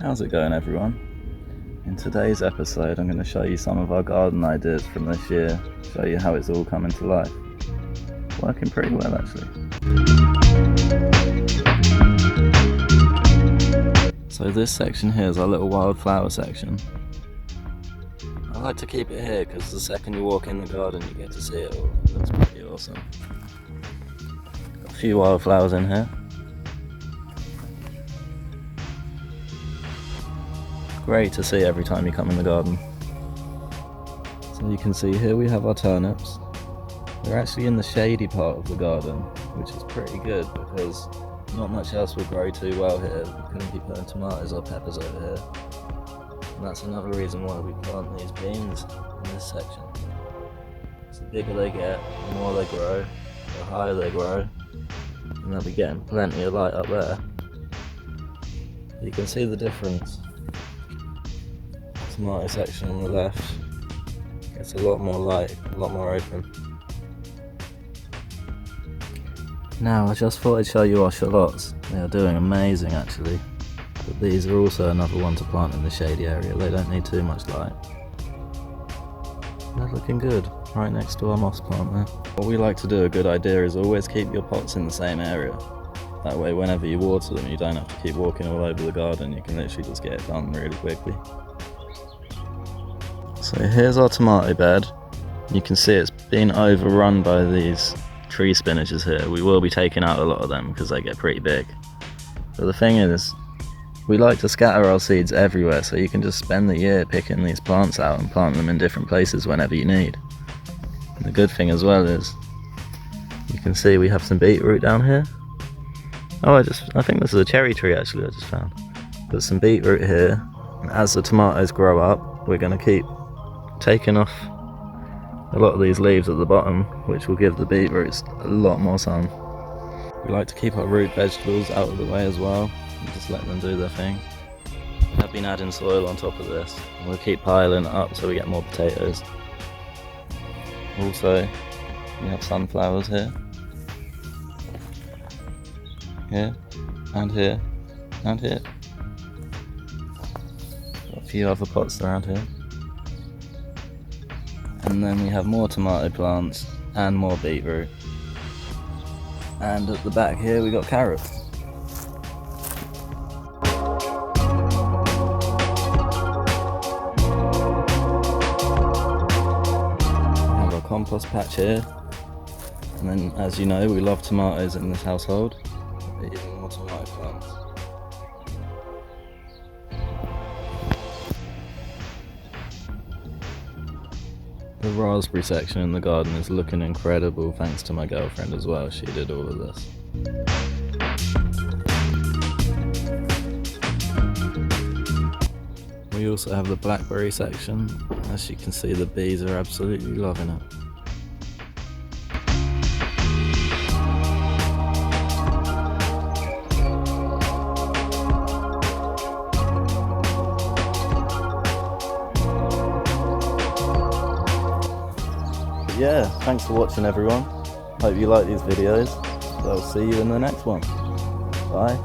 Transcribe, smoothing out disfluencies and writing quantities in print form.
How's it going, everyone? In today's episode I'm going to show you some of our garden ideas from this year, show you how it's all coming to life. Working pretty well actually. So this section here is our little wildflower section. I like to keep it here because the second you walk in the garden you get to see it all. It looks pretty awesome. Got a few wildflowers in here. Great to see every time you come in the garden. So you can see here we have our turnips. They're actually in the shady part of the garden, which is pretty good because not much else will grow too well here. We couldn't be putting tomatoes or peppers over here. And that's another reason why we plant these beans in this section. So the bigger they get, the more they grow, the higher they grow, and they'll be getting plenty of light up there. You can see the difference. Tomato section on the left gets a lot more light, a lot more open. Now I just thought I'd show you our shallots. They are doing amazing actually, but these are also another one to plant in the shady area. They don't need too much light. They're looking good, right next to our moss plant there. What we like to do, a good idea, is always keep your pots in the same area. That way whenever you water them you don't have to keep walking all over the garden, you can literally just get it done really quickly. So here's our tomato bed. You can see it's been overrun by these tree spinnaches here. We will be taking out a lot of them because they get pretty big. But the thing is, we like to scatter our seeds everywhere, so you can just spend the year picking these plants out and plant them in different places whenever you need. And the good thing as well is, you can see we have some beetroot down here. Oh, I think this is a cherry tree actually I just found. Got some beetroot here, and as the tomatoes grow up, we're going to keep taking off a lot of these leaves at the bottom, which will give the beetroots a lot more sun. We like to keep our root vegetables out of the way as well, and just let them do their thing. I've been adding soil on top of this, and we'll keep piling it up so we get more potatoes. Also, we have sunflowers here, here, and here, and here. Got a few other pots around here. And then we have more tomato plants and more beetroot. And at the back here we got carrots. We have our compost patch here. And then, as you know, we love tomatoes in this household. Even more tomato plants. The raspberry section in the garden is looking incredible thanks to my girlfriend as well. She did all of this. We also have the blackberry section. As you can see, the bees are absolutely loving it. Yeah, thanks for watching everyone. Hope you like these videos. I'll see you in the next one. Bye.